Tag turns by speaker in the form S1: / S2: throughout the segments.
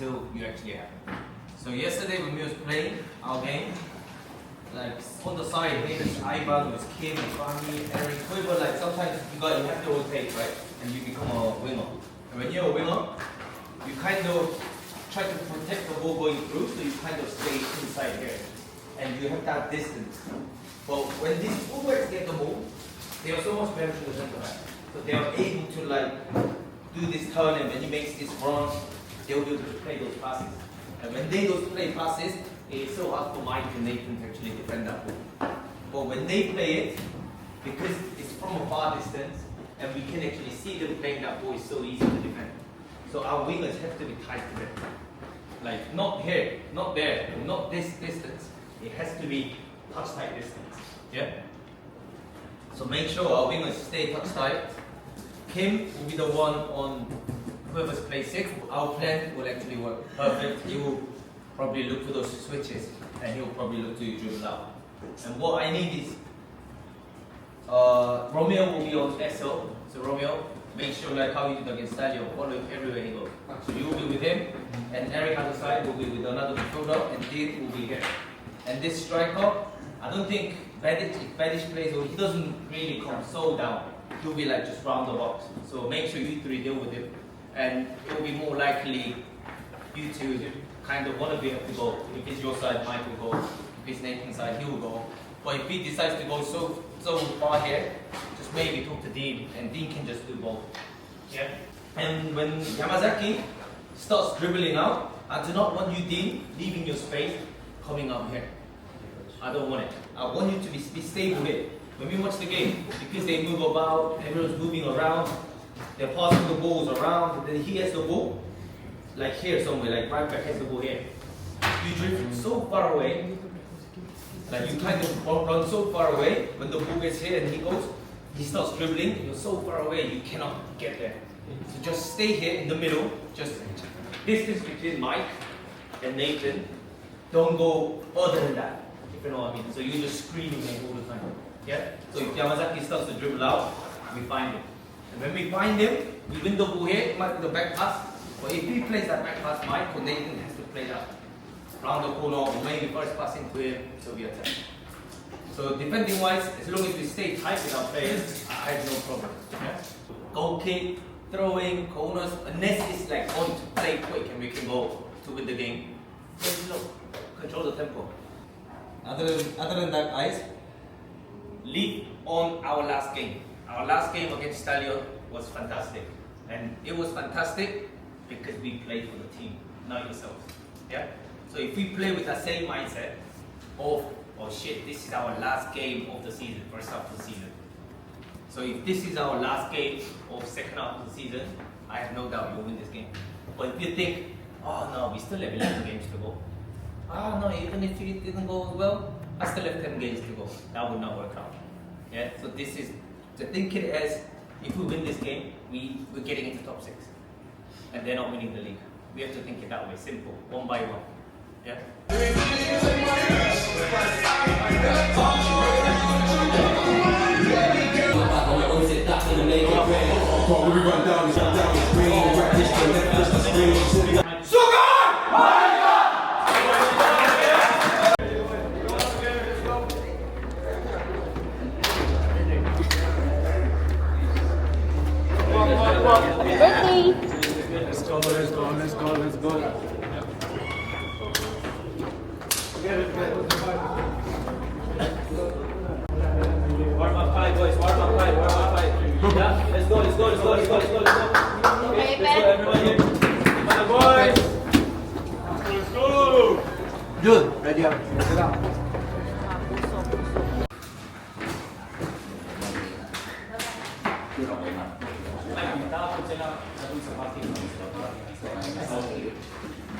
S1: until you actually have it. So yesterday when we was playing our game, like on the side, maybe it's Ivan, it's Kim, Fami, Eric, whoever, like sometimes you have to rotate, right? And you become a winger. And when you're a winger, you kind of try to protect the ball going through, so you kind of stay inside here. And you have that distance. But when these fullbacks get the ball, they are so much better to the center back. So they are able to like do this turn, and when he makes this run, they'll be able to play those passes. And when they don't play passes, it's so hard for Mike and Nathan to actually defend that ball. But when they play it, because it's from a far distance, and we can actually see them playing that ball, it's so easy to defend. So our wingers have to be tight to them. Like not here, not there, not this distance. It has to be touch tight distance. Yeah? So make sure our wingers stay touch tight. Kim will be the one on whoever's play 6. Our plan will actually work perfect. He will probably look for those switches, and he'll probably look to dribble out. And what I need is Romeo will be on SL. So Romeo, make sure like how you did against Stallion, follow him everywhere he goes. So you will be with him, and Eric on the side will be with another midfielder, and Dean will be here. And this striker, I don't think if Badic plays, he doesn't really come so down. He'll be like just round the box. So make sure you three deal with him, and it will be more likely you two kind of want to be able to go. If it's your side, Mike will go. If it's Nathan's side, he will go. But if he decides to go so far here, just maybe talk to Dean, and Dean can just do both. Yeah. And when Yamazaki starts dribbling out, I do not want you, Dean, leaving your space, coming up here. I don't want it. I want you to be stable here. When we watch the game, because they move about, everyone's moving around, they're passing the balls around, and then he has the ball, like here somewhere, like right back has the ball here. You drift so far away, like you kind of run so far away, when the ball gets here and he starts dribbling, you're so far away, you cannot get there. So just stay here in the middle, just distance between Mike and Nathan, don't go further than that, if you know what I mean. So you're just screaming him all the time. Yeah? So if Yamazaki starts to dribble out, we find him. And when we find him, we win the ball here, it might be the back pass. But if he plays that back pass, Mike or Nathan has to play that round the corner, or maybe first pass into him, so we attack. So defending wise, as long as we stay tight with our players, I have no problem. Yeah? Goal kick, throwing, corners, unless it's like on to play quick and we can go to win the game. Just control the tempo. Other than that, guys, lead on our last game. Our last game against Stallion was fantastic. And it was fantastic because we played for the team, not yourselves. Yeah? So if we play with that same mindset of, oh shit, this is our last game of the season, first half of the season. So if this is our last game of second half of the season, I have no doubt we'll win this game. But if you think, oh no, we still have 11 games to go. Oh no, even if it didn't go well, I still have 10 games to go. That would not work out. Yeah. So this is to think it as if we win this game, we're getting into top 6, and they're not winning the league. We have to think it that way, simple, one by one. Yeah.
S2: Let's go.
S1: Warm up 5, boys. Warm up 5. Yeah? Let's go. Okay, let's go, everyone here. Come on, boys. Let's go.
S2: Good. Ready up. Sit down.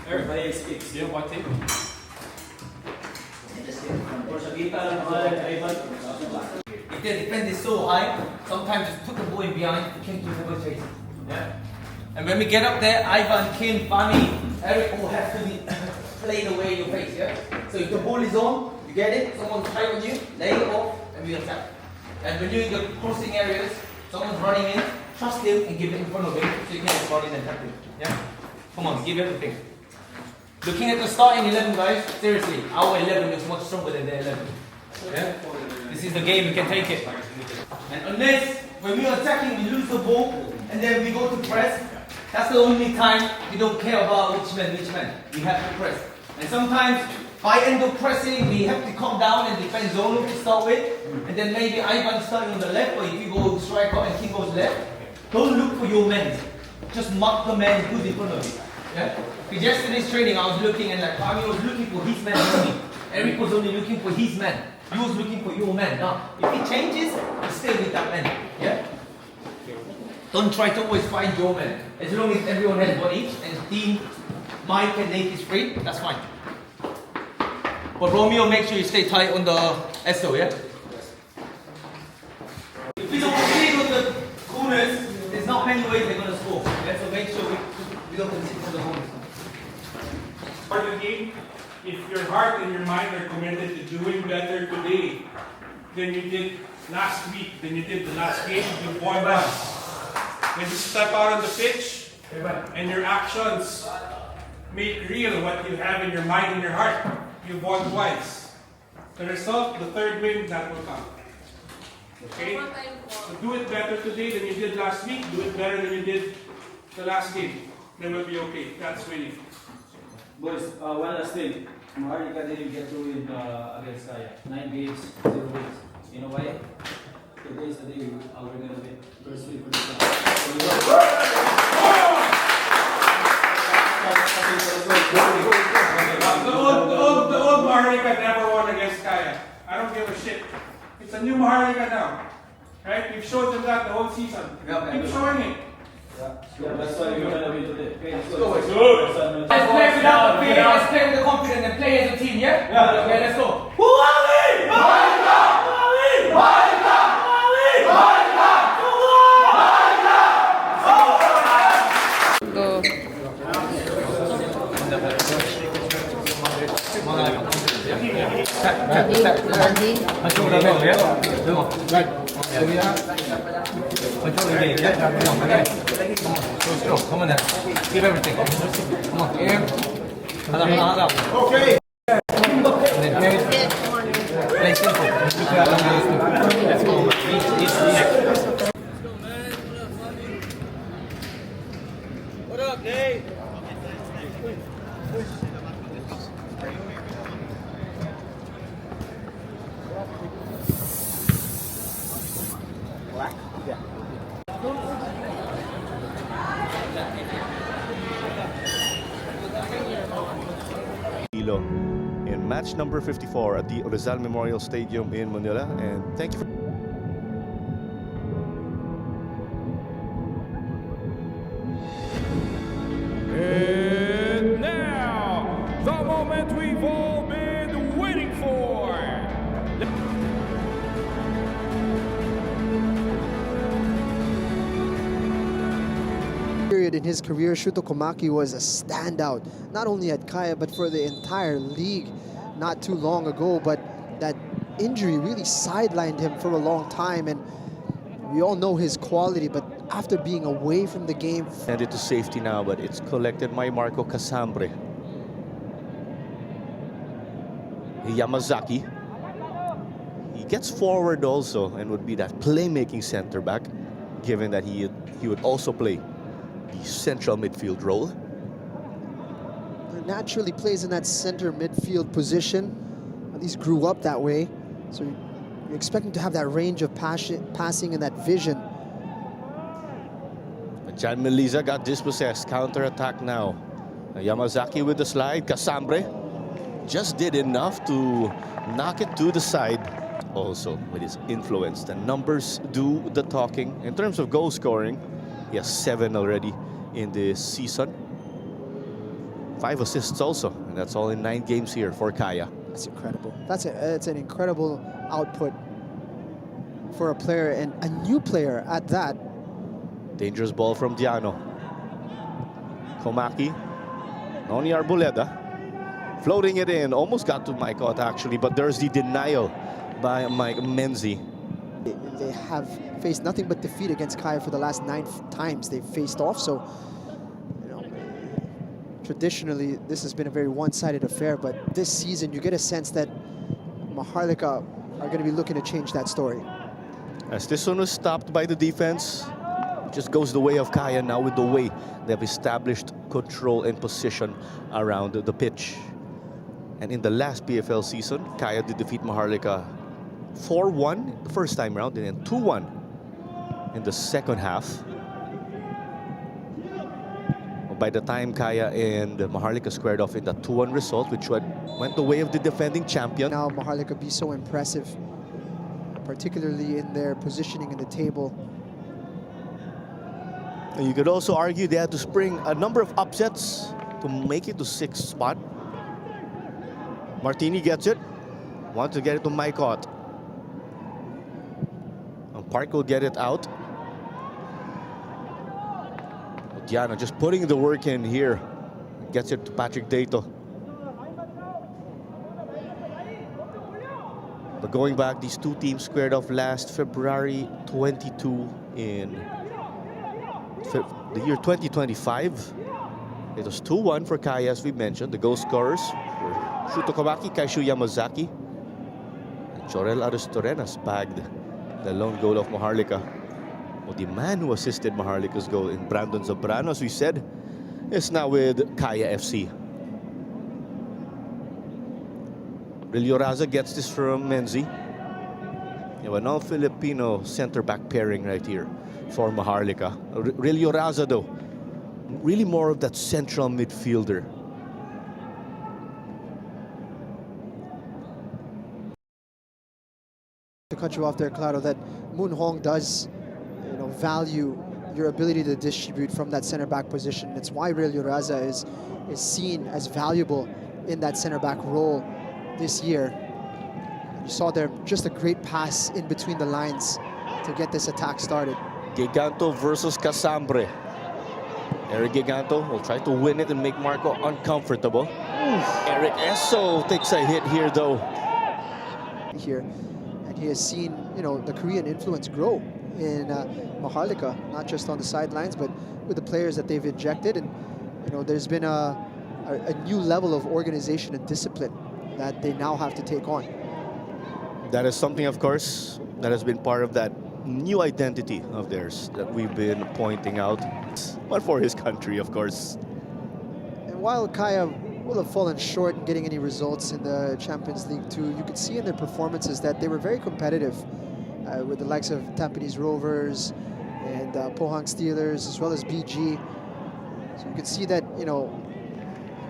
S1: Everybody speaks. Yeah, what team? If their defense is so high, sometimes just put the ball in behind, you can't keep over chasing. Yeah? And when we get up there, Ivan, Kim, Fani, Eric all have to be played away in your face. Yeah? So if the ball is on, you get it, someone's high on you, lay it off, and we attack. And when you're in the crossing areas, someone's running in, trust him and give it in front of him so you can just run in and tap him. Yeah? Come on, give everything. Looking at the starting 11, guys, seriously, our 11 looks much stronger than their 11. Yeah? This is the game, we can take it. And unless, when we are attacking, we lose the ball, and then we go to press, that's the only time we don't care about which man. We have to press. And sometimes, by end of pressing, we have to come down and defend zone to start with. And then maybe Ivan starting on the left, or if you go striker and he goes left, don't look for your men. Just mark the man who's in front of you. Yeah? Because yesterday's training, I was looking and like, Ami was looking for his man only. Eric was only looking for his man. You was looking for your man. Now, if he changes, you stay with that man. Yeah? Don't try to always find your man. As long as everyone has one each and team Mike and Nate is free, that's fine. But Romeo, make sure you stay tight on the SO, yeah? If we don't concede on the corners, there's not many ways they're going to score. Yeah? So make sure we don't concede on the corners.
S3: For the game, if your heart and your mind are committed to doing better today than you did last week, than you did the last game, you've won now. When you step out on the pitch and your actions make real what you have in your mind and your heart, you've won twice. The result, the third win, that will come. Okay? So do it better today than you did last week. Do it better than you did the last game. Then we'll be okay. That's winning.
S4: Boys, one last thing. Maharlika didn't get through in against Kaya. 9 games, 0 wins. You know why? Today is the day we're going to win. First week for the club.
S3: The old Maharlika never won against Kaya. I don't give a shit. It's a new Maharlika now. Right? We've showed them that the whole season. Keep showing it.
S4: Yeah, that's why we're going to win today. Okay, let's go.
S1: Let's play without the fear, let's play with the confidence and play as a team, yeah?
S4: Yeah.
S1: Okay, let's go. Who are we? Maharlika! Maharlika! Maharlika! Come on now. Give everything. Come on, give. 하나. Okay. Play simple. Let's go. What up, Nate?
S5: In match number 54 at the Rizal Memorial Stadium in Manila, and thank you for
S6: And now, the moment we've all been waiting for.
S7: Period in his career, Shuto Komaki was a standout, not only at Kaya, but for the entire league not too long ago. But that injury really sidelined him for a long time, and we all know his quality, but after being away from the game...
S5: Handed to safety now, but it's collected by Marco Casambre. Yamazaki. He gets forward also and would be that playmaking center back, given that he would also play the central midfield role.
S7: Naturally plays in that center midfield position. At least grew up that way. So you expect him to have that range of passing and that vision.
S5: Jan Meliza got dispossessed. Counter-attack now. Yamazaki with the slide. Casambre just did enough to knock it to the side. Also with his influence. The numbers do the talking. In terms of goal scoring, he has 7 already in this season. 5 assists also, and that's all in 9 games here for Kaya.
S7: That's incredible. That's an incredible output for a player, and a new player at that.
S5: Dangerous ball from Diano. Komaki. Noni Arboleda. Floating it in. Almost got to Maikot actually, but there's the denial by Mike Menzi.
S7: They have faced nothing but defeat against Kaya for the last 9 times they've faced off, so traditionally, this has been a very one-sided affair, but this season, you get a sense that Maharlika are going to be looking to change that story.
S5: As this one was stopped by the defense, it just goes the way of Kaya now with the way they've established control and position around the pitch. And in the last PFL season, Kaya did defeat Maharlika 4-1 the first time round and then 2-1 in the second half. By the time Kaya and Maharlika squared off in the 2-1 result, which went the way of the defending champion.
S7: Now Maharlika be so impressive, particularly in their positioning in the table.
S5: And you could also argue they had to spring a number of upsets to make it to 6th spot. Martini gets it, wants to get it to Maikot. And Park will get it out. Diana just putting the work in here. Gets it to Patrick Dato. But going back, these two teams squared off last February 22 in the year 2025. It was 2-1 for Kaya, as we mentioned. The goal scorers were Shuto Kawaki, Kaishu Yamazaki. And Chorel Aristorenas bagged the lone goal of Maharlika. Well, the man who assisted Maharlika's goal in Brandon Zambrano, as we said, is now with Kaya FC. Rilio Raza gets this from Menzi. You have an all-Filipino center-back pairing right here for Maharlika. Rilio Raza, though, really more of that central midfielder.
S7: To cut you off there, Claro, that Moon Hong does value your ability to distribute from that center back position. It's why Real Uraza is seen as valuable in that center back role this year. You saw there just a great pass in between the lines to get this attack started.
S5: Giganto versus Casambre. Eric Giganto will try to win it and make Marco uncomfortable. Eric Esso takes a hit here, though.
S7: And he has seen, the Korean influence grow in Maharlika, not just on the sidelines, but with the players that they've injected. And there's been a new level of organization and discipline that they now have to take on.
S5: That is something, of course, that has been part of that new identity of theirs that we've been pointing out. But for his country, of course.
S7: And while Kaya will have fallen short in getting any results in the Champions League 2, you could see in their performances that they were very competitive with the likes of Tampines Rovers and Pohang Steelers, as well as BG. So you can see that,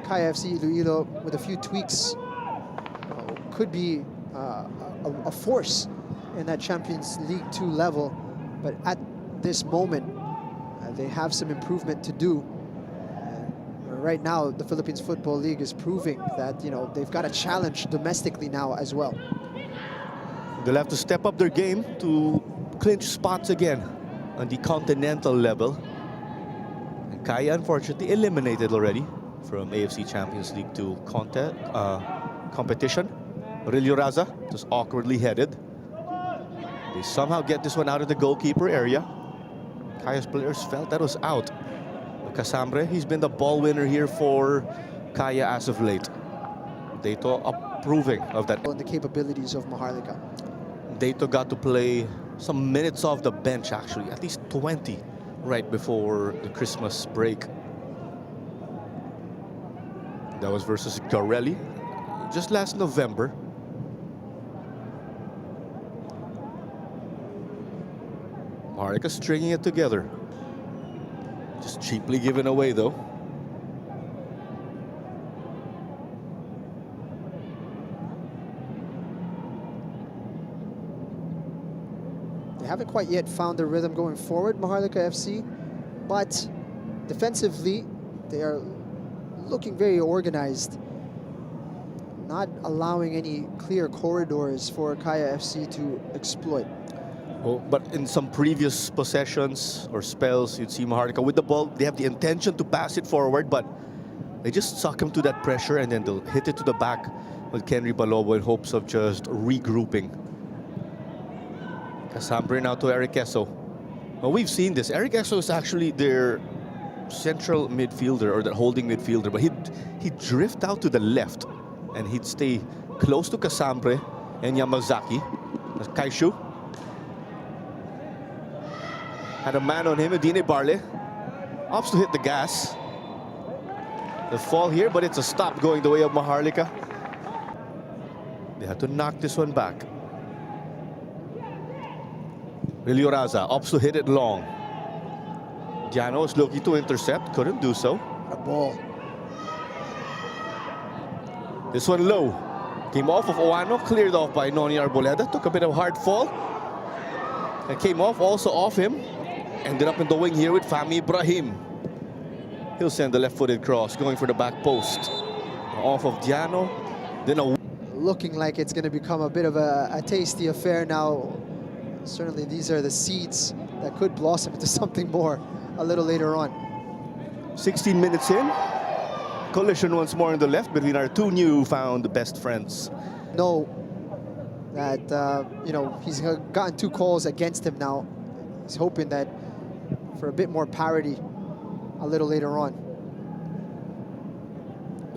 S7: Kaya FC Iloilo, with a few tweaks, could be a force in that Champions League 2 level. But at this moment, they have some improvement to do. Right now, the Philippines Football League is proving that, they've got a challenge domestically now as well.
S5: They'll have to step up their game to clinch spots again on the continental level. And Kaya, unfortunately, eliminated already from AFC Champions League 2 competition. Rilio Raza just awkwardly headed. They somehow get this one out of the goalkeeper area. Kaya's players felt that was out. Casambre, he's been the ball winner here for Kaya as of late. Dato approving of that.
S7: And the capabilities of Maharlika.
S5: Dato got to play some minutes off the bench, actually, at least 20 right before the Christmas break. That was versus Garelli just last November. Maharlika stringing it together. Just cheaply given away, though.
S7: They haven't quite yet found their rhythm going forward, Maharlika FC, but defensively, they are looking very organized, not allowing any clear corridors for Kaya FC to exploit.
S5: Oh, but in some previous possessions or spells, you'd see Maharlika with the ball. They have the intention to pass it forward, but they just suck him to that pressure and then they'll hit it to the back with Kenry Balobo in hopes of just regrouping. Casambre now to Eric Esso. Well, we've seen this. Eric Esso is actually their central midfielder or that holding midfielder, but he'd drift out to the left and he'd stay close to Casambre and Yamazaki. Kaishu had a man on him, Edine Barle. Opts to hit the gas. The fall here, but it's a stop going the way of Maharlika. They had to knock this one back. Raza opts to hit it long. Diano is looking to intercept, couldn't do so.
S7: A ball.
S5: This one low. Came off of Oano, cleared off by Noni Arboleda. Took a bit of hard fall. And came off, also off him. Ended up in the wing here with Fahmi Ibrahim. He'll send the left-footed cross, going for the back post. Off of Diano. Then a...
S7: Looking like it's going to become a bit of a tasty affair now. Certainly these are the seeds that could blossom into something more a little later on.
S5: 16 minutes in. Collision once more on the left between our two newfound best friends.
S7: Know that, you know, he's gotten 2 calls against him now. He's hoping that for a bit more parity a little later on.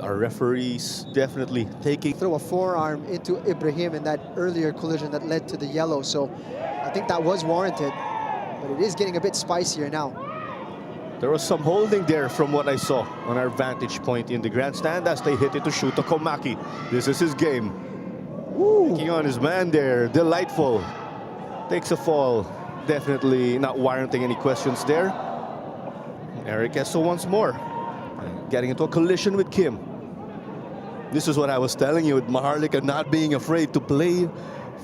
S5: Our referees definitely taking...
S7: Throw a forearm into Ibrahim in that earlier collision that led to the yellow. So I think that was warranted, but it is getting a bit spicier now.
S5: There was some holding there from what I saw on our vantage point in the grandstand as they hit it to Shuto Komaki. This is his game. Taking on his man there, delightful. Takes a fall. Definitely not warranting any questions there. Eric Esso once more. Getting into a collision with Kim. This is what I was telling you with Maharlika not being afraid to play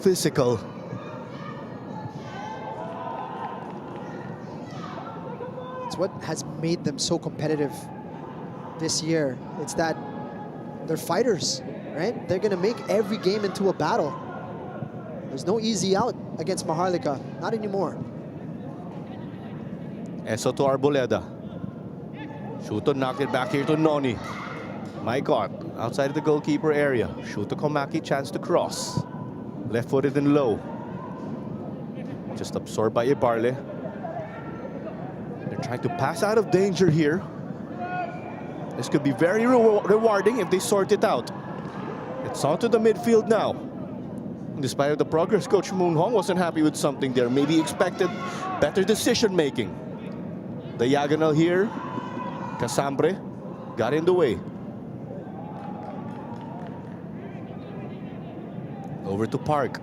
S5: physical.
S7: It's what has made them so competitive this year. It's that they're fighters, right? They're going to make every game into a battle. There's no easy out against Maharlika. Not anymore.
S5: Esso to Arboleda. Shuto knocked it back here to Noni. My God, outside of the goalkeeper area. Shuto Komaki, chance to cross. Left-footed and low. Just absorbed by Ibarle. They're trying to pass out of danger here. This could be very rewarding if they sort it out. It's on to the midfield now. Despite the progress, Coach Moon Hong wasn't happy with something there. Maybe expected better decision-making. Diagonal here. Casambre got in the way. Over to Park.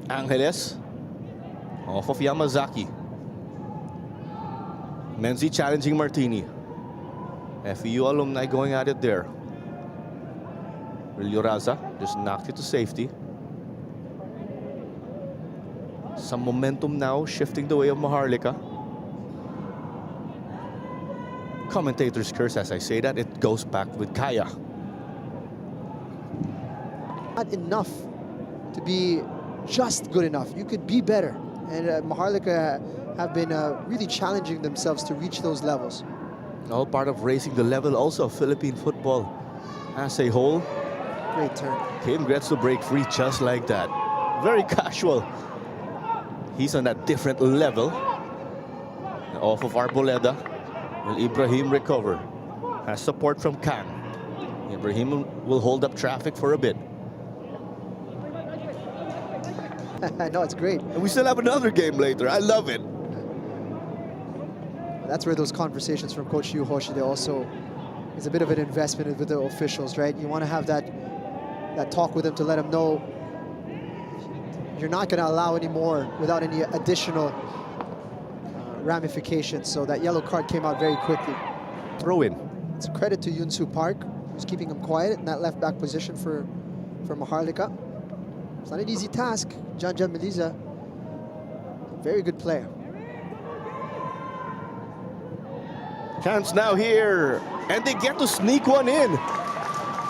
S5: Angeles. Off of Yamazaki. Menzi challenging Martini. FEU alumni going at it there. Raza just knocked it to safety. Some momentum now shifting the way of Maharlika. Commentators curse as I say that. It goes back with Kaya.
S7: Not enough to be just good enough. You could be better. And Maharlika have been really challenging themselves to reach those levels.
S5: All part of raising the level also of Philippine football as a whole.
S7: Great turn.
S5: Kim gets to break free just like that. Very casual. He's on a different level. Off of Arboleda. Will Ibrahim recover? Has support from Kang. Ibrahim will hold up traffic for a bit.
S7: No, it's great.
S5: And we still have another game later. I love it.
S7: That's where those conversations from Coach Yu Hoshi, they also is a bit of an investment with the officials, right? You want to have that talk with them to let them know you're not going to allow any more without any additional ramifications. So that yellow card came out very quickly.
S5: Throw in.
S7: It's a credit to Yunsu Park, who's keeping him quiet in that left back position for Maharlika. It's not an easy task. Janjan Meliza, very good player.
S5: Chance now here, and they get to sneak one in.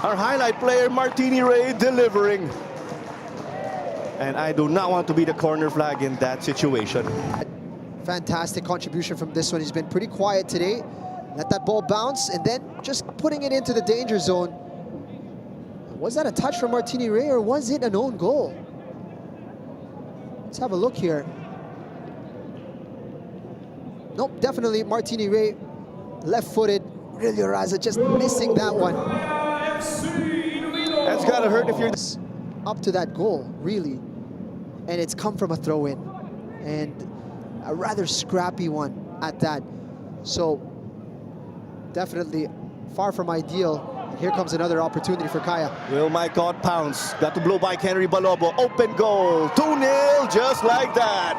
S5: Our highlight player, Martini Ray, delivering. And I do not want to be the corner flag in that situation.
S7: Fantastic contribution from this one. He's been pretty quiet today. Let that ball bounce, and then just putting it into the danger zone. Was that a touch from Martini Ray, or was it an own goal? Let's have a look here. Nope, definitely Martini Ray, left-footed. Aurelio Raza just missing that one.
S5: That's gotta hurt if you're
S7: up to that goal, really. And it's come from a throw-in. And a rather scrappy one at that. So, definitely far from ideal. And here comes another opportunity for Kaya.
S5: Will my God pounce. Got to blow by Henry Balobo. Open goal. 2-0, just like that.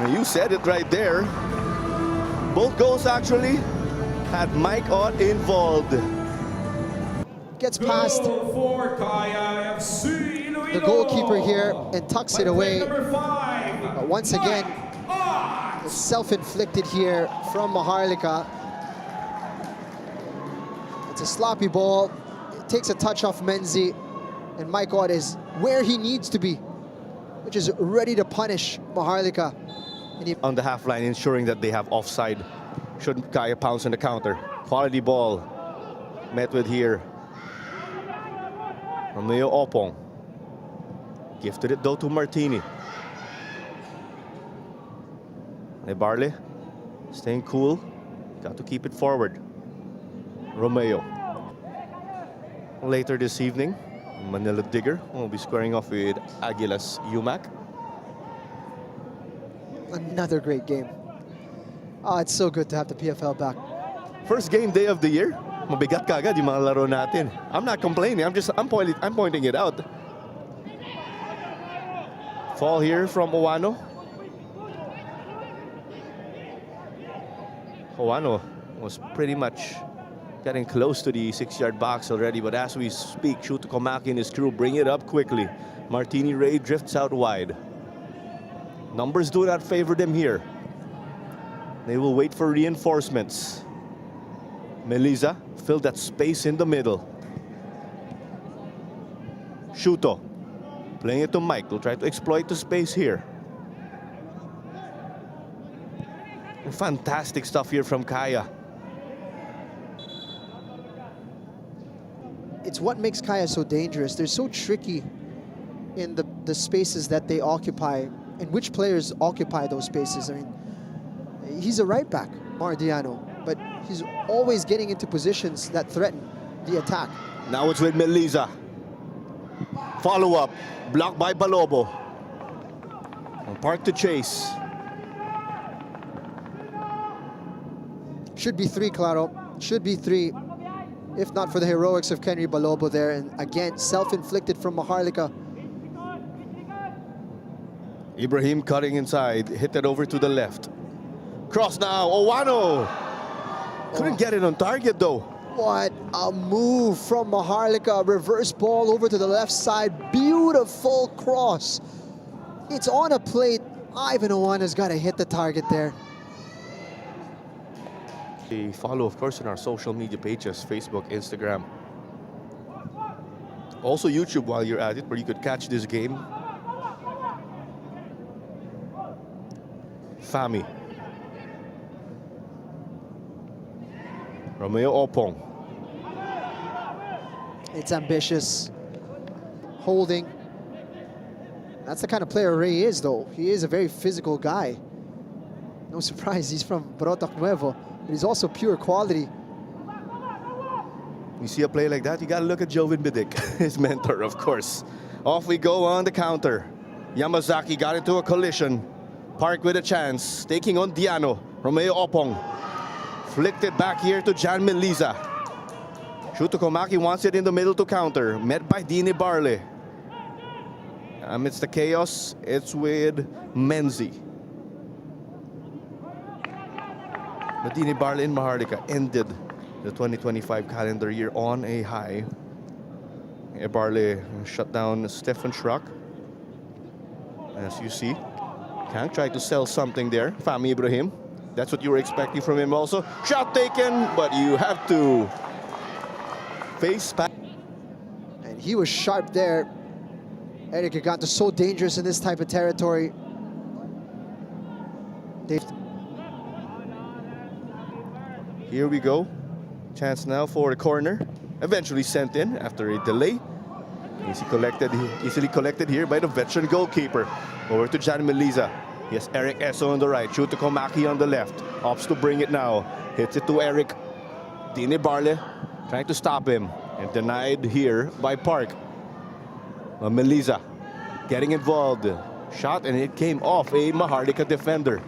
S5: And you said it right there. Both goals actually had Mike Ott involved.
S7: Gets past
S6: For Kaya FC,
S7: the goalkeeper here and tucks it away.
S6: Number 5.
S7: But once again, it's self-inflicted here from Maharlika. It's a sloppy ball. It takes a touch off Menzi. And Mike Ott is where he needs to be, which is ready to punish Maharlika. And he
S5: On the half line, ensuring that they have offside. Should Kaya pounce on the counter. Quality ball. Met with here. Romeo Opong. Gifted it though to Martini. Barley staying cool. Got to keep it forward. Romeo. Later this evening, Manila Digger will be squaring off with Aguilas UMAC.
S7: another great game. Oh, it's so good to have the PFL back.
S5: First game day of the year. Mabigat kagad yung mga laro natin. I'm not complaining. I'm pointing it out. Fall here from Owano. Owano was pretty much getting close to the 6-yard box already, but as we speak, Shuto Komaki and his crew bring it up quickly. Martini Ray drifts out wide. Numbers do not favor them here. They will wait for reinforcements. Melisa filled that space in the middle. Shuto playing it to Mike. Will try to exploit the space here. Fantastic stuff here from Kaya.
S7: It's what makes Kaya so dangerous. They're so tricky in the spaces that they occupy and which players occupy those spaces. I mean, he's a right back, Mardiano, but he's always getting into positions that threaten the attack.
S5: Now it's with Melisa. Follow up, blocked by Balobo. Park to chase.
S7: Should be 3, Claro. Should be 3, if not for the heroics of Kenry Balobo there. And again, self-inflicted from Maharlika.
S5: Ibrahim cutting inside, hit it over to the left. Cross now, Owano. Couldn't get it on target though.
S7: What a move from Maharlika. Reverse ball over to the left side. Beautiful cross. It's on a plate. Ivan Owano's got to hit the target there.
S5: Follow, of course, on our social media pages, Facebook, Instagram. Also YouTube while you're at it, where you could catch this game. Fami. Romeo Opong.
S7: It's ambitious. Holding. That's the kind of player Ray is, though. He is a very physical guy. No surprise, he's from Barotac Nuevo. But he's also pure quality.
S5: You see a play like that, you gotta look at Joven Bidik, his mentor, of course. Off we go on the counter. Yamazaki got into a collision. Park with a chance, taking on Diano. Romeo Opong. Flicked it back here to Jan Melisa. Shuto Komaki wants it in the middle to counter. Met by Dini Barley. Amidst the chaos, it's with Menzi. Medini Barley and Maharlika ended the 2025 calendar year on a high. Barley shut down Stefan Schrock. As you see, Kang tried to sell something there. Fami Ibrahim. That's what you were expecting from him also. Shot taken, but you have to face back.
S7: And he was sharp there. Eric Gigante so dangerous in this type of territory.
S5: Here we go. Chance now for a corner. Eventually sent in after a delay. Easily collected here by the veteran goalkeeper. Over to Jan Meliza. Yes, Eric Esso on the right. Shoot to Komaki on the left. Opts to bring it now. Hits it to Eric. Dini Barle trying to stop him. And denied here by Park. Meliza getting involved. Shot and it came off a Maharlika defender.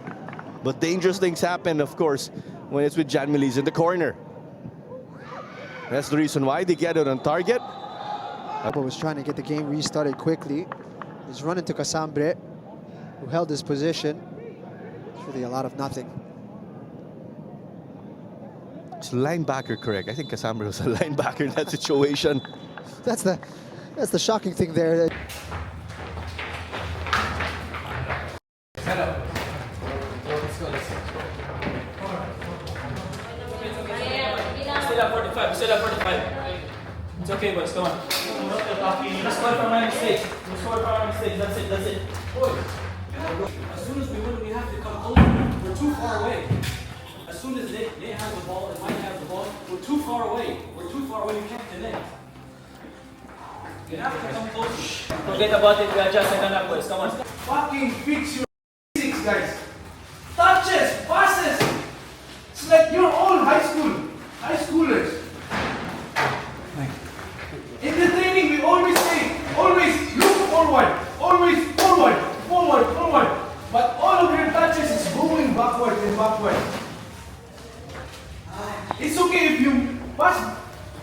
S5: But dangerous things happen, of course, when it's with Jan Meliza in the corner. That's the reason why they get it on target.
S7: But was trying to get the game restarted quickly. He's running to Casambre, who held his position. It's really a lot of nothing.
S5: It's linebacker, correct? I think Casambre was a linebacker in that situation.
S7: That's the shocking thing there.
S1: Set up.
S4: Still at 45, still at 45. It's okay, boys, come on. We scored from my mistakes. We scored from our mistakes. That's it, that's it.
S8: As soon as we win, we have to come over. We're too far away. As soon as they have the ball and Mike has the ball, we're too far away. We're too far away. We can't connect. You have to come closer.
S4: Forget about it. We are just second up, boys. Come on.
S3: Fucking fix your basics, guys. Touches, passes. It's like you're all high schoolers. In the training, we always say, always look forward, always forward. But all of your touches is going backwards and backwards. It's okay if you pass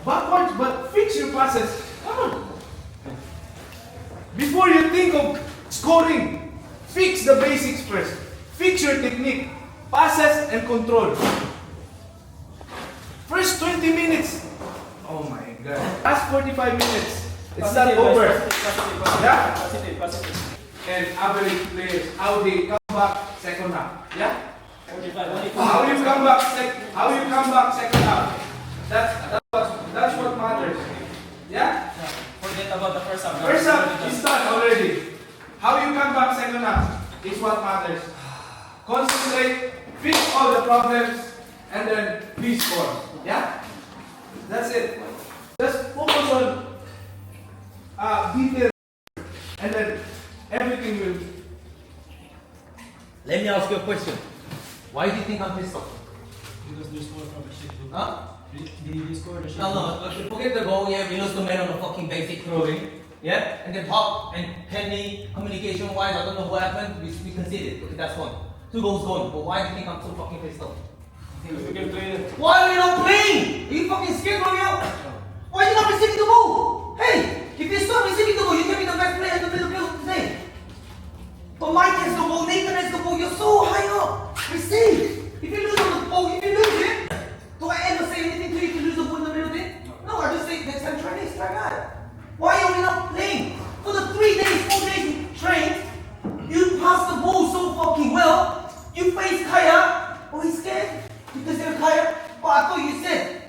S3: backwards, but fix your passes. Come on. Before you think of scoring, fix the basics first. Fix your technique, passes and control. First 20 minutes. Oh my God. Last 45 minutes. It's not over. Yeah? And average players, how they come back second half. Yeah?
S4: 45,
S3: How you come back second half. That's what matters. Yeah?
S4: Forget about the first half.
S3: First half is done already. How you come back second half is what matters. Concentrate, fix all the problems, and then please score. Yeah? That's it. Just focus on detail, and then everything will.
S1: Let me ask you a question. Why do you think I'm pissed off?
S8: Because they scored from a shit.
S1: Huh?
S8: They scored a shit.
S1: No, forget the goal. Yeah, we lost the man on the fucking basic throwing. Yeah, and then Pop and Penny, communication-wise, I don't know what happened. We conceded. Okay, that's one. 2 goals gone. But why do you think I'm so fucking pissed off?
S3: We can play it.
S1: Why are you not playing? Are you fucking scared, Romeo? Why are you not receiving the ball? Hey, if you stop receiving the ball, you can be the best player in the middle of the day. But Mike has the ball, Nathan has the ball, you're so high up. Receive. If you lose on the ball, if you lose it, do I ever say anything to you if you lose the ball in the middle of it? No, I just say next time try this, try that. Why are we not playing? For the 3 days, 4 days we trained, you pass the ball so fucking well, you face Kaya, oh he's scared because they're Kaya. Oh, I thought you said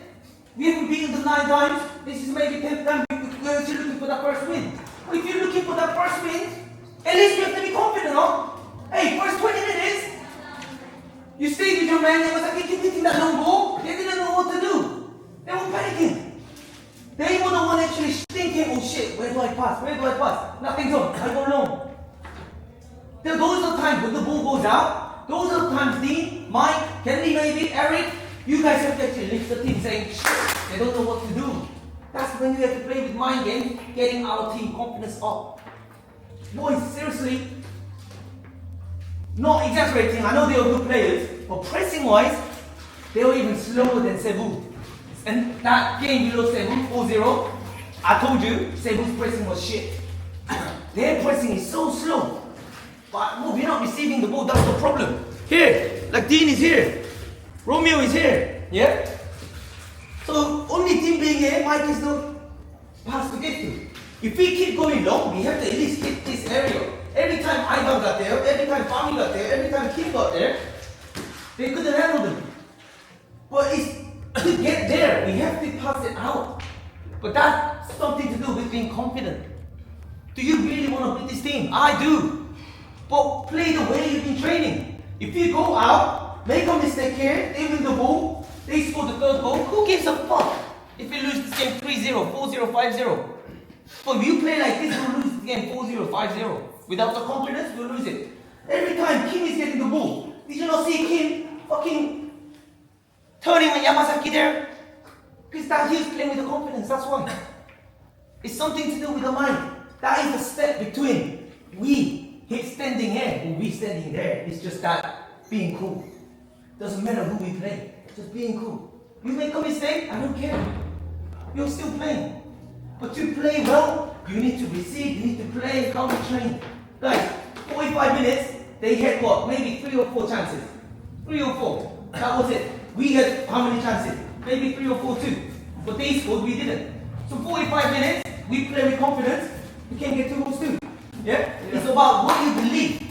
S1: we haven't beaten them 9 times, this is maybe 10th time we're still looking for that first win. Well, if you're looking for that first win, at least you have to be confident, huh? Hey, first 20 minutes, you stayed with your man, they was like, keep hitting that long ball, they didn't know what to do. They were panicking. They were the one actually thinking, oh shit, where do I pass? Nothing's on, I go long. Those are the times when the ball goes out, those are the times Dean, Mike, Kennedy maybe, Eric, you guys have to actually lift the team saying, shit, they don't know what to do. That's when you have to play with mind games, getting our team confidence up. Boys, seriously, not exaggerating, I know they were good players, but pressing wise, they were even slower than Cebu. And that game we lost Cebu 4-0, I told you, Cebu's pressing was shit. Their pressing is so slow. But we're not receiving the ball, that's the problem. Here, like Dean is here, Romeo is here, yeah? So only team being here, Mike is the pass to get to. If we keep going long, we have to at least hit this area. Every time Ivan got there, every time Fami got there, every time Kim got there, they couldn't handle them. But it's to get there, we have to pass it out. But that's something to do with being confident. Do you really want to beat this team? I do. But play the way you've been training. If you go out, make a mistake here, they win the ball, they score the 3rd goal, who gives a fuck? If you lose this game 3-0, 4-0, 5-0. But if you play like this, we'll lose the game 4-0, 5-0. Without the confidence, we'll lose it. Every time Kim is getting the ball, did you not see Kim fucking turning on Yamazaki there? Because that he's playing with the confidence, that's why. It's something to do with the mind. That is the step between we standing here or we standing there. It's just that being cool. Doesn't matter who we play, just being cool. You make a mistake, I don't care. You're still playing. But to play well, you need to receive, you need to play, counter-train. Guys, 45 minutes, they had what? Maybe 3 or 4 chances. 3 or 4. That was it. We had how many chances? Maybe 3 or 4 too. But they scored, we didn't. So 45 minutes, we play with confidence, we can get 2 goals too. Yeah? It's about what you believe.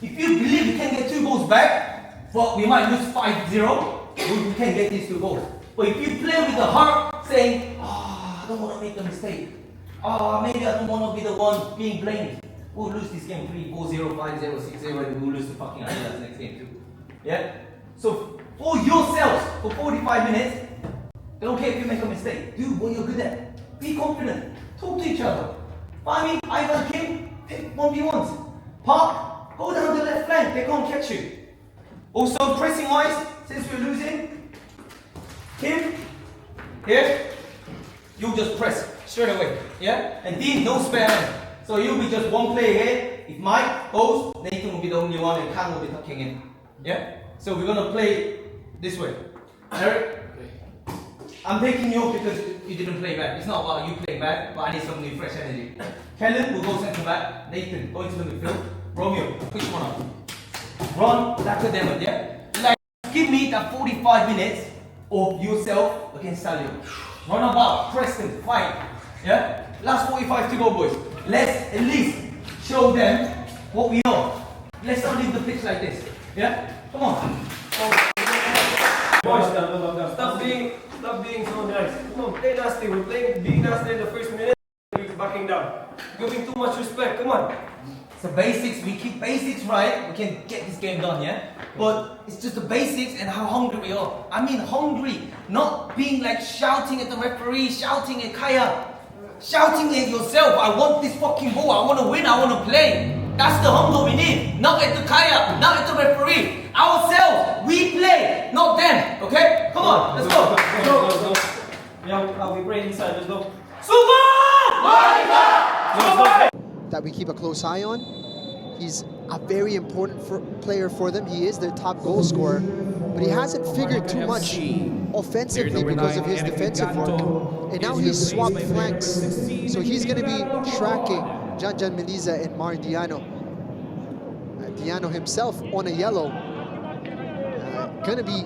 S1: If you believe you can get 2 goals back, but we might lose 5-0, we can get these 2 goals. But if you play with the heart, saying, I don't want to make a mistake. Maybe I don't want to be the one being blamed. We'll lose this game 3-4-0, 5-0, 6-0, and we'll lose the fucking Adidas next game too. Yeah? So for yourselves, for 45 minutes, don't care if you make a mistake. Do what you're good at. Be confident. Talk to each other. Fahmi, Ivan, Kim, pick 1v1s. Park, go down the left flank. They can't catch you. Also, pressing wise, since we're losing, Kim, here, you just press straight away. Yeah? And Dean, no spare man. So you'll be just one player here. If Mike goes, Nathan will be the only one and Kang will be tucking in. Yeah? So we're gonna play this way. Eric? I'm taking you off because you didn't play bad. It's not about you playing bad, but I need some new fresh energy. Kellen will go centre back. Nathan, go into the midfield. Romeo, push one up. Run like a demon, yeah? Like, give me that 45 minutes of yourself against Salio. Run about, press them, fight. Yeah? Last 45 to go, boys. Let's at least show them what we are. Let's not leave the pitch like this. Yeah? Come on.
S8: Boys, stop being so nice. Come on, play nasty. We're playing being nasty in the first minute. We're backing down. Giving too much respect. Come on.
S1: So basics, we keep basics right, we can get this game done, yeah? But it's just the basics and how hungry we are. I mean hungry, not being like shouting at the referee, shouting at Kaya, shouting at yourself. I want this fucking ball, I want to win, I want to play. That's the hunger we need. Not at the Kaya, not at the referee. Ourselves, we play, not them, okay? Come on, let's go.
S4: Go. Yeah, we pray inside, let's go.
S7: That we keep a close eye on. He's a very important player for them. He is their top goal scorer, but he hasn't figured too much offensively because of his defensive work. And now he's swapped flanks, so he's going to be tracking Janjan Meliza and Mar Diano. Diano himself on a yellow. Going to be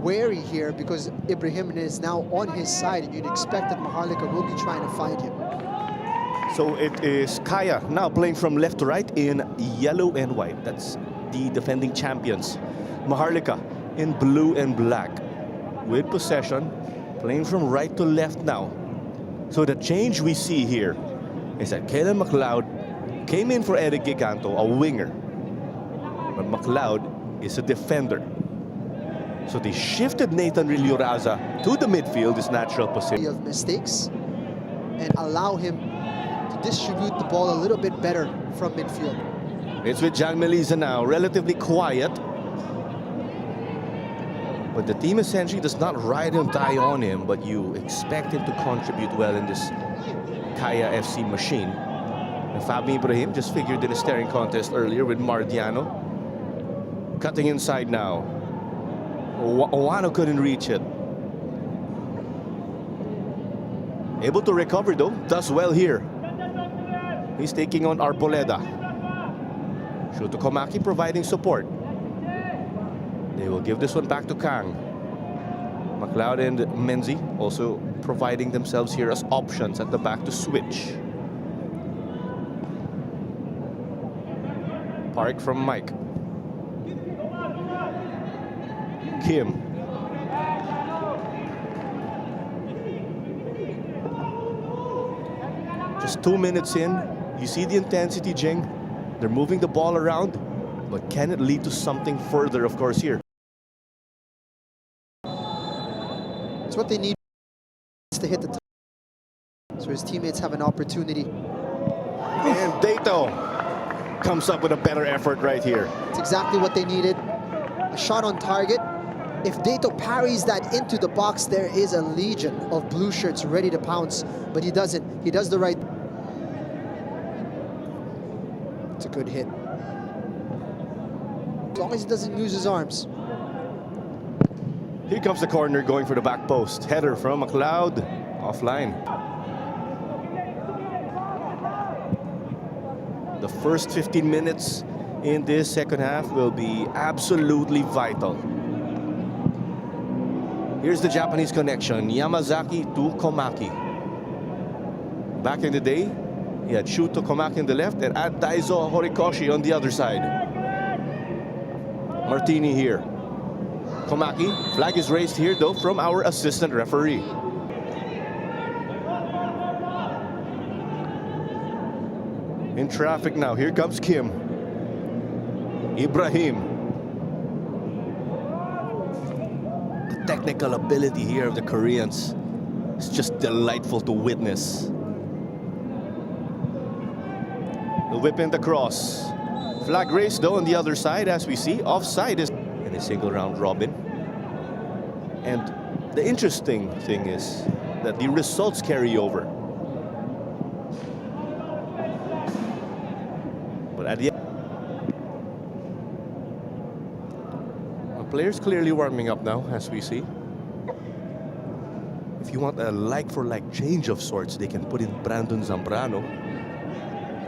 S7: wary here because Ibrahim is now on his side, and you'd expect that Maharlika will be trying to find him.
S5: So it is Kaya now playing from left to right in yellow and white. That's the defending champions. Maharlika in blue and black with possession, playing from right to left now. So the change we see here is that Kaylan McLeod came in for Eric Giganto, a winger. But McLeod is a defender. So they shifted Nathan Rilioraza to the midfield, his natural position.
S7: Of mistakes and allow him to distribute the ball a little bit better from midfield.
S5: It's with Jan Meliza now, relatively quiet. But the team essentially does not ride and die on him, but you expect him to contribute well in this Kaya FC machine. And Fahmi Ibrahim just figured in a staring contest earlier with Mardiano. Cutting inside now. Owano couldn't reach it. Able to recover though, does well here. He's taking on Arboleda. Shuto Komaki providing support. They will give this one back to Kang. McLeod and Menzi also providing themselves here as options at the back to switch. Park from Mike. Kim. Just 2 minutes in, you see the intensity, Jing. They're moving the ball around, but can it lead to something further, of course, here?
S7: It's what they need to hit the top. So his teammates have an opportunity.
S5: And Dato comes up with a better effort right here.
S7: It's exactly what they needed. A shot on target. If Dato parries that into the box, there is a legion of blue shirts ready to pounce, but he doesn't. He does the right. It's a good hit. As long as he doesn't lose his arms.
S5: Here comes the corner going for the back post. Header from McLeod, offline. The first 15 minutes in this second half will be absolutely vital. Here's the Japanese connection, Yamazaki to Komaki. Back in the day, he had Shuto Komaki on the left and Daizo Horikoshi on the other side. Martini here. Komaki, flag is raised here though from our assistant referee. In traffic now, here comes Kim. Ibrahim. The technical ability here of the Koreans is just delightful to witness. The whip in the cross. Flag raised though on the other side as we see. Offside is in a single round robin. And the interesting thing is that the results carry over. But at the end, players clearly warming up now, as we see. If you want a like-for-like change of sorts, they can put in Brandon Zambrano.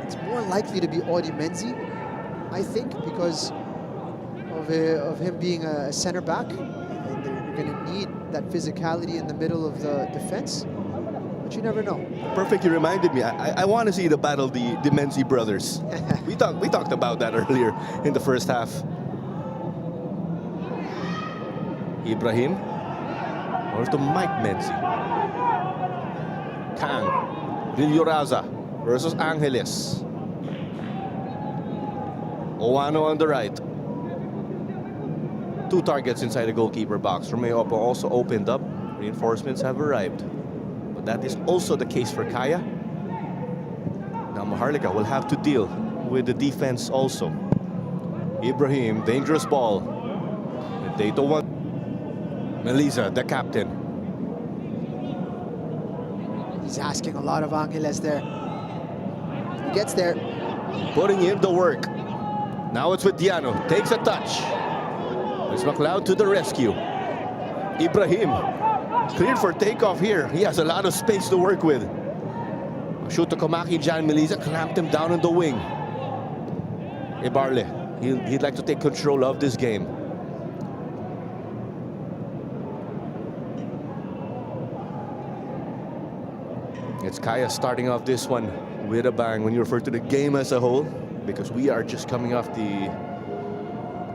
S7: It's more likely to be Audi Menzi, I think, because of him being a center back. And they're going to need that physicality in the middle of the defense. But you never know.
S5: Perfectly reminded me. I want to see the battle the Menzi brothers. we talked about that earlier in the first half. Ibrahim or to Mike Menzi. Kang, Villoraza versus Angeles. Owano on the right. 2 targets inside the goalkeeper box. Romeo also opened up. Reinforcements have arrived. But that is also the case for Kaya. Now Maharlika will have to deal with the defense also. Ibrahim, dangerous ball. They don't want. Melisa, the captain.
S7: He's asking a lot of Angeles there. He gets there.
S5: Putting in the work. Now it's with Diano. Takes a touch. It's McLeod to the rescue. Ibrahim cleared for takeoff here. He has a lot of space to work with. Shoot to Komaki. Jan Melisa clamped him down in the wing. Ibarle, he'd like to take control of this game. It's Kaya starting off this one with a bang when you refer to the game as a whole, because we are just coming off the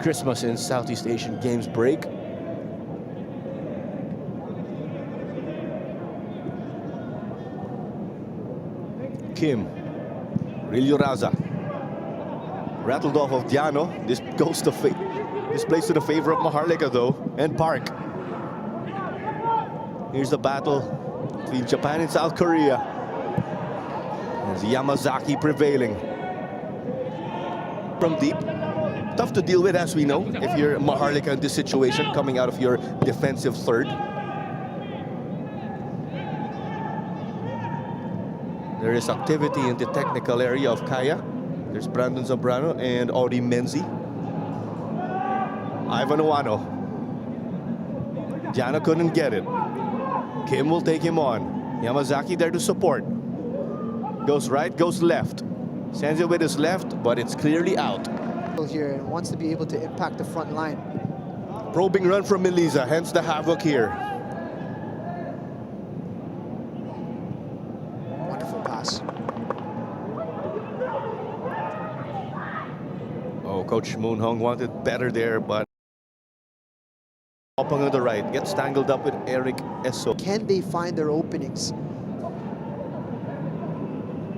S5: Christmas and Southeast Asian Games break. Kim, Rilioraza, rattled off of Diano. This goes to this plays to the favor of Maharlika though, and Park. Here's the battle between Japan and South Korea. As Yamazaki prevailing. From deep. Tough to deal with, as we know, if you're Maharlika in this situation, coming out of your defensive third. There is activity in the technical area of Kaya. There's Brandon Zambrano and Audi Menzi. Ivan Owano. Diana couldn't get it. Kim will take him on. Yamazaki there to support. Goes right, goes left. Sends it with his left, but it's clearly out.
S7: Here and wants to be able to impact the front line.
S5: Probing run from Melisa, hence the havoc here.
S7: Wonderful pass.
S5: Oh, Coach Moon Hong wanted better there, but Opang on the right gets tangled up with Eric Esso.
S7: Can they find their openings?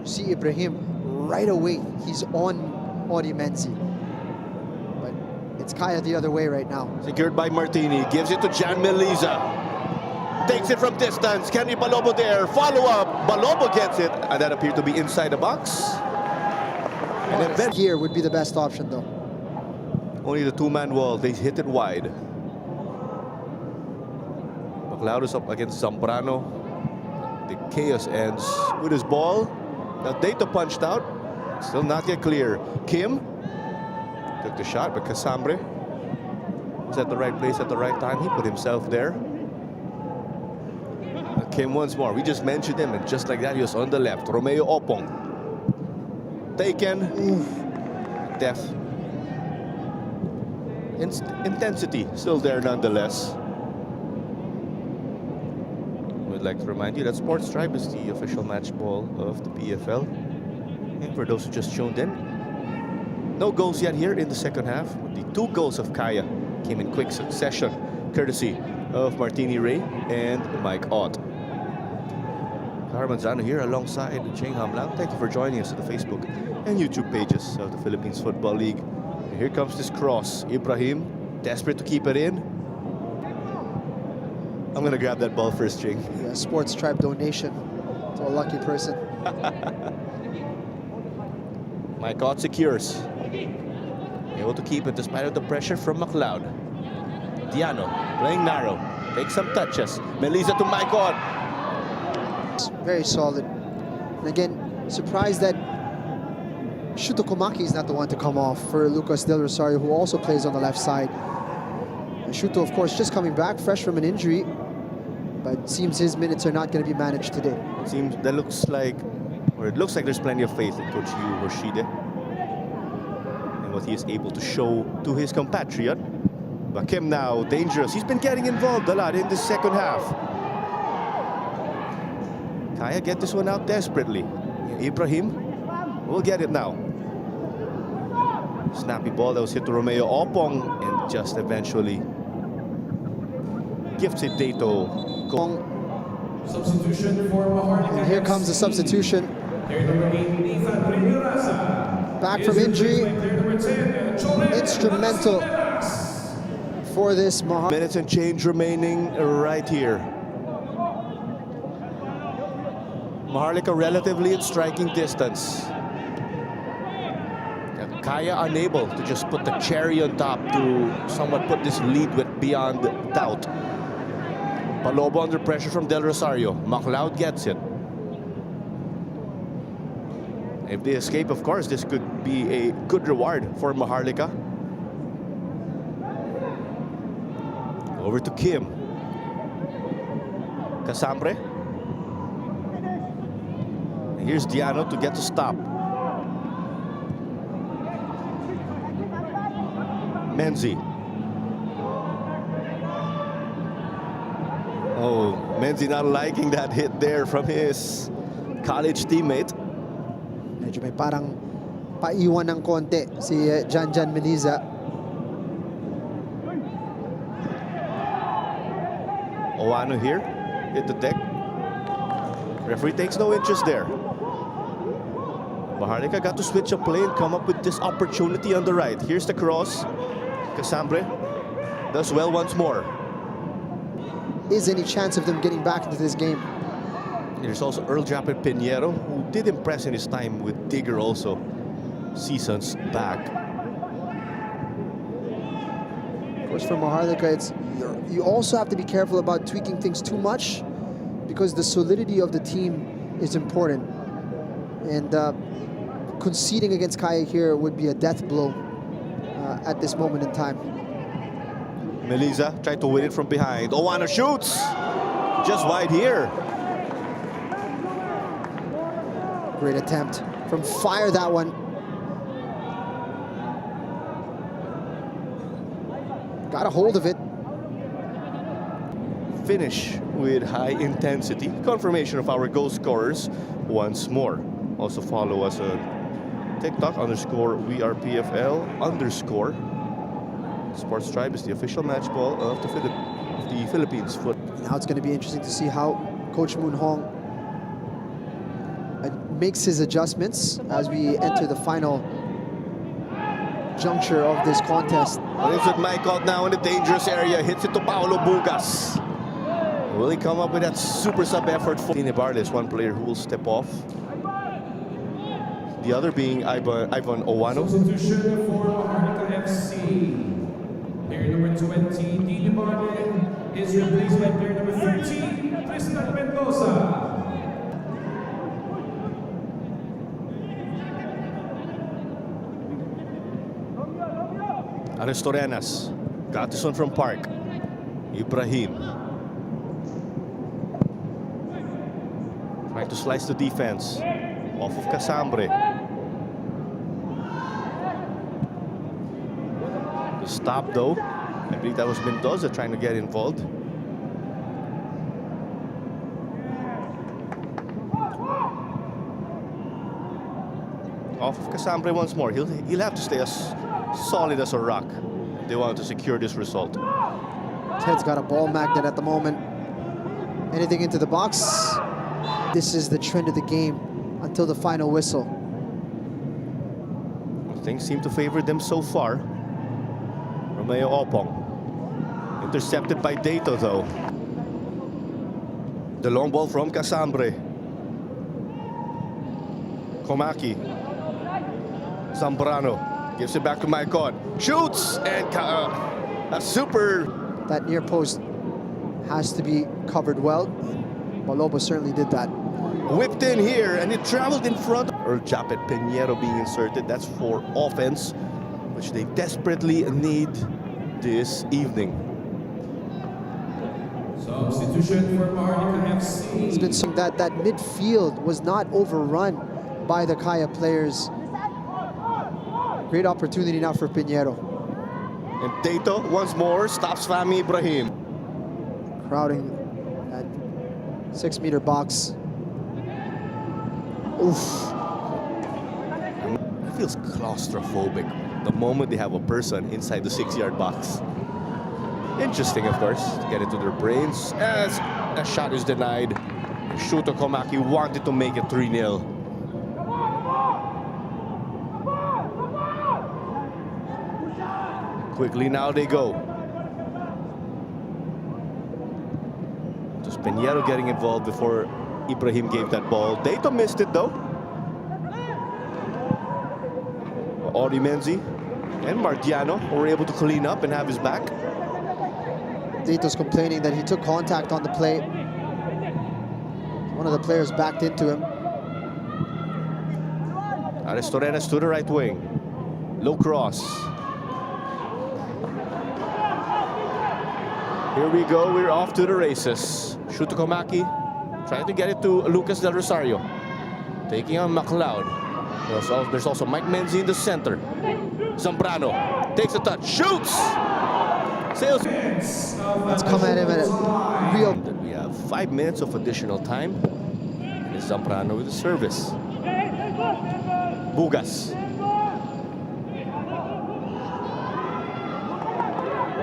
S7: See Ibrahim right away. He's on Audi Menzi. But it's Kaya the other way right now.
S5: Secured by Martini. Gives it to Jan Melisa. Takes it from distance. Kenny Balobo there. Follow up. Balobo gets it. And that appeared to be inside the box. And then
S7: Here would be the best option, though.
S5: only the two-man wall. They hit it wide. McLeod is up against Zambrano. The chaos ends with his ball. Now Data punched out. Still not yet clear. Kim took the shot, but Casambre was at the right place at the right time. He put himself there. Kim once more. We just mentioned him, and just like that, he was on the left. Romeo Opong. Taken. Depth. Intensity still there nonetheless. We'd like to remind you that Sports Tribe is the official match ball of the PFL. And for those who just tuned in, no goals yet here in the second half. The 2 goals of Kaya came in quick succession, courtesy of Martini Ray and Mike Ott. Carmanzano here alongside Cheng Hamlang. Thank you for joining us on the Facebook and YouTube pages of the Philippines Football League. And here comes this cross. Ibrahim, desperate to keep it in. I'm gonna grab that ball first, Cheng.
S7: Yeah, Sports Tribe donation to a lucky person.
S5: Mike Ott secures. Able to keep it despite of the pressure from McLeod. Diano playing narrow. Takes some touches. Melisa to Mike Ott.
S7: Very solid. And again, surprised that Shuto Komaki is not the one to come off for Lucas Del Rosario, who also plays on the left side. And Shuto, of course, just coming back fresh from an injury, but it seems his minutes are not going to be managed today.
S5: It looks like there's plenty of faith in Coach Yu Hoshide and what he is able to show to his compatriot. But Kim now dangerous. He's been getting involved a lot in the second half. Kaya get this one out desperately. Ibrahim will get it now. Snappy ball that was hit to Romeo Opong and just eventually gifts it Dato.
S6: Substitution for Maharlika.
S7: And here comes the substitution. Back from injury. Instrumental for this Maharlika.
S5: Minutes and change remaining right here. Maharlika relatively in striking distance. Kaya unable to just put the cherry on top to somewhat put this lead with beyond doubt. Balobo under pressure from Del Rosario. McLeod gets it. If they escape, of course, this could be a good reward for Maharlika. Over to Kim. Casambre. And here's Diano to get to stop. Menzi. Oh, Menzi not liking that hit there from his college teammate.
S7: Medyo may parang paiwan ng konti si Janjan Meliza.
S5: Oano here, hit the deck. Referee takes no interest there. Maharlika got to switch a play and come up with this opportunity on the right. Here's the cross. Casambre does well once more.
S7: Is any chance of them getting back into this game?
S5: There's also Earl Japet Pinheiro, who did impress in his time with Tigger also, seasons back.
S7: Of course, for Maharlika, you also have to be careful about tweaking things too much, because the solidity of the team is important. And conceding against Kaya here would be a death blow at this moment in time.
S5: Melisa tried to win it from behind. Oano shoots! Just wide here.
S7: Great attempt from Fire, that one. Got a hold of it.
S5: Finish with high intensity. Confirmation of our goal scorers once more. Also follow us on TikTok _WeArePFL _ Sports Tribe is the official match ball of the Philippines foot.
S7: Now it's going to be interesting to see how Coach Moon Hong makes his adjustments as we enter the final juncture of this contest.
S5: Lives with Mike out now in the dangerous area. Hits it to Paolo Bugas. Will he come up with that super sub effort for Tinibarles, one player who will step off? The other being Ivan Owano.
S6: Substitution for Maharlika FC. Player number 20, Dini Barden, is replaced by player number 13, Tristan Mendoza.
S5: Aristorenas got this one from Park. Ibrahim trying to slice the defense off of Casambre. The stop though, I believe that was Mendoza trying to get involved. Off of Casambre once more. He'll have to stay as solid as a rock if they want to secure this result.
S7: Ted's got a ball magnet at the moment. Anything into the box. This is the trend of the game until the final whistle.
S5: Things seem to favor them so far. Romeo Opong. Intercepted by Dato though. The long ball from Casambre. Komaki. Zambrano gives it back to Maicon. Shoots and a super.
S7: That near post has to be covered well. Maloba certainly did that.
S5: Whipped in here and it traveled in front. Earl Japet Pinheiro being inserted. That's for offense, which they desperately need this evening.
S6: Substitution for Maharlika FC.
S7: It's been some that midfield was not overrun by the Kaya players. Great opportunity now for Pinheiro.
S5: And Dato once more stops Fahmi Ibrahim.
S7: Crowding that 6-meter box. Oof.
S5: It feels claustrophobic the moment they have a person inside the 6-yard box. Interesting, of course, to get into their brains. As a shot is denied, Shuto Komaki wanted to make it 3-0. Quickly now they go. Just Pinheiro getting involved before Ibrahim gave that ball. Dato missed it though. Audi Menzi and Martiano were able to clean up and have his back.
S7: Dato's complaining that he took contact on the play. One of the players backed into him.
S5: Aristorenas to the right wing. Low cross. Here we go, we're off to the races. Shuto Komaki trying to get it to Lucas Del Rosario. Taking on McLeod. There's also Mike Menzi in the center. Zambrano takes a touch, shoots! Sails.
S7: Let's come at him at a real...
S5: We have 5 minutes of additional time. And it's Zambrano with the service. Bugas.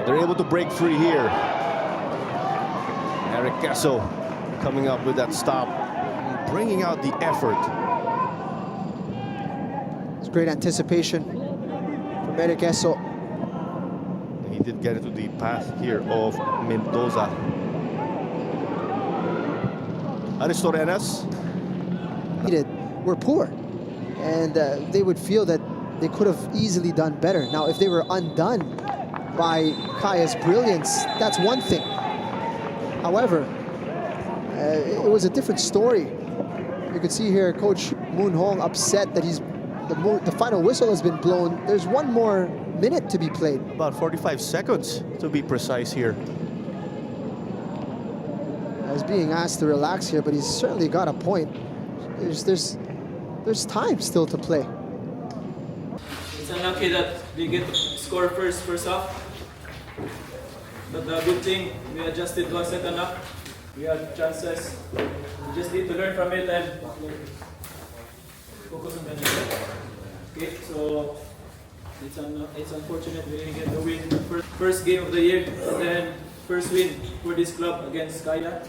S5: They're able to break free here. Eric Kesso coming up with that stop, bringing out the effort.
S7: It's great anticipation from Eric Kesso.
S5: He did get into the path here of Mendoza. Aristorenas.
S7: Were poor, and they would feel that they could have easily done better. Now, if they were undone by Kaya's brilliance, that's one thing. However, it was a different story. You can see here Coach Moon Hong upset that the final whistle has been blown. There's one more minute to be played.
S5: About 45 seconds to be precise here.
S7: I was being asked to relax here, but he's certainly got a point. There's time still to play.
S8: It's unlucky that they get to score first off. But the good thing, we adjusted 1 second up. We had chances. We just need to learn from it and focus on the next step. Okay, so it's unfortunate we didn't get the win. First game of the year, and then first win for this club against Kaya.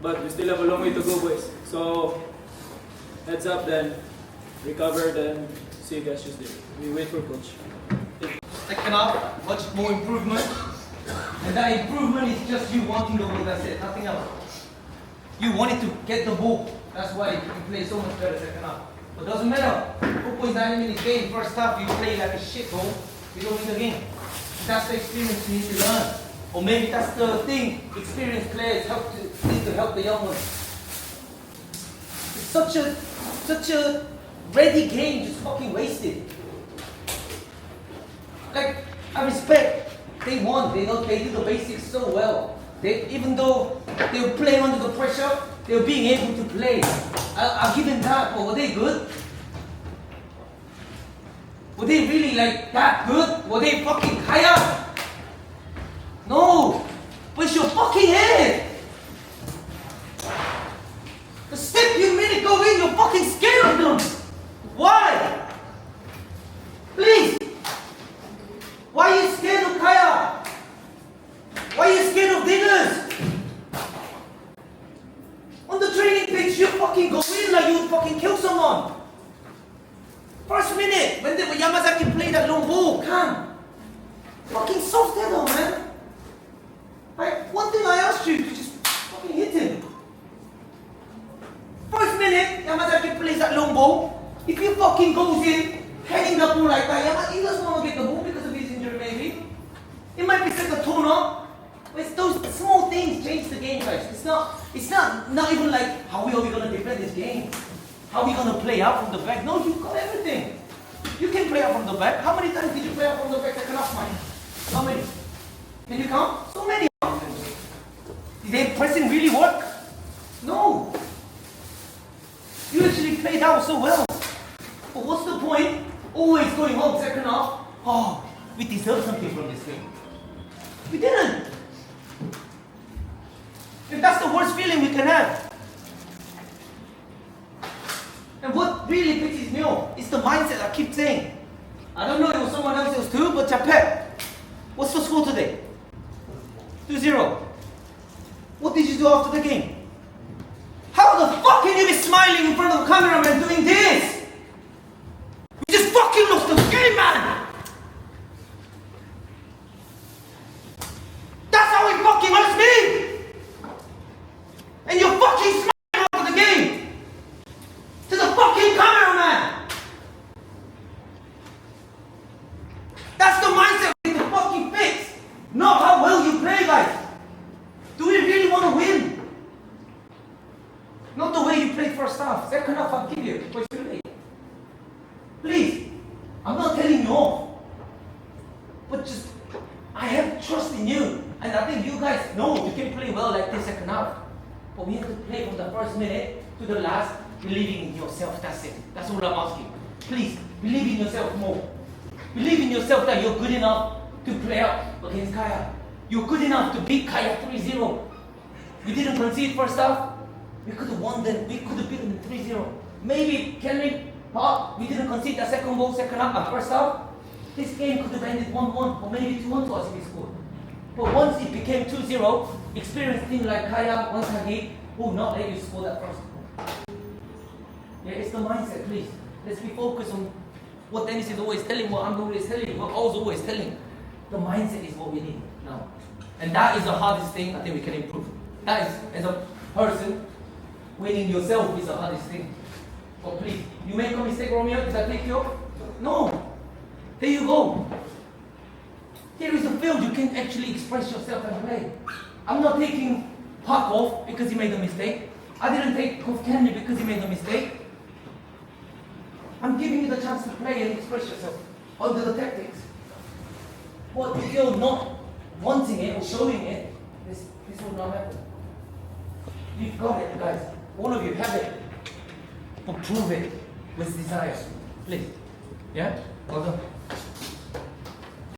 S8: But we still have a long way to go, boys. So heads up, then recover, then see you guys Tuesday. We wait for coach.
S1: Second half, much more improvement. And that improvement is just you wanting the ball, that's it, nothing else. You wanted to get the ball, that's why you play so much better second half. But doesn't matter. Football is 90 minutes game. First half you play like a shithole, you don't win the game. That's the experience you need to learn. Or maybe that's the thing, experienced players need to help the young ones. It's such a ready game, just fucking wasted. Like, I respect, they won, they did the basics so well. Even though they were playing under the pressure, they were being able to play. I'll give them that, but were they good? Were they really like that good? Were they fucking kaya? No! But it's your fucking head! The step you made it go in, you're fucking scared of them! Why? Please! Why are you scared of kaya? Why are you scared of diggers? On the training pitch, you fucking go in like you would fucking kill someone. First minute, when Yamazaki played that long ball, come. Fucking soft header, man. Like, one thing I asked you to just fucking hit him. First minute, Yamazaki plays that long ball. If he fucking goes in, heading the ball like that, he doesn't want to get the ball because of his injury maybe. It might be like a toner. But it's those small things change the game, guys. It's not even like how are we going to defend this game? How are we going to play out from the back? No, you've got everything. You can play out from the back. How many times did you play out from the back second half, mine? How many? Can you count? So many. Did their pressing really work? No. You actually played out so well. But what's the point? Always going home second half. Oh, we deserve something from this game. We didn't. If that's the worst feeling we can have. And what really pisses me off is the mindset I keep saying. I don't know if it was someone else's too, but Japan. What's the score today? 2-0. What did you do after the game? How the fuck can you be smiling in front of the cameraman doing this? We just fucking lost the game, man! That's how it fucking hurts me! And you're fucking smiling after the game! To the fucking cameraman! That's the mindset we need to fucking fix! Not how well you play, guys! Do we really want to win? Not the way you played first half. Second half, I'll give you. But it's too late. Please, I'm not telling you off. But just, I have trust in you. And I think you guys know you can play well like this second half. But we have to play from the first minute to the last, believing in yourself. That's it. That's all I'm asking. Please, believe in yourself more. Believe in yourself that you're good enough to play out against Kaya. You're good enough to beat Kaya 3-0. We didn't concede first half. We could have won them. We could have beaten them 3-0. Maybe Kenley Park, we didn't concede that second goal, second half, first half. This game could have ended 1-1 or maybe 2-1 to us if we scored. But once it became 2-0, experienced team like Kaya, Wansagi, will not let you score that first goal. Yeah, it's the mindset, please. Let's be focused on what Dennis is always telling, what I'm always telling, what I was always telling. The mindset is what we need now. And that is the hardest thing I think we can improve. That is, as a person, winning yourself is the hardest thing. But please, you make a mistake, Romeo, does that take you off? No. There you go. Here is a field you can actually express yourself and play. I'm not taking Park off because he made a mistake. I didn't take off Kenley because he made a mistake. I'm giving you the chance to play and express yourself under the tactics. But if you're not wanting it or showing it, this will not happen. You've got it, guys. All of you have it. But prove it with desire. Please. Yeah? Well done.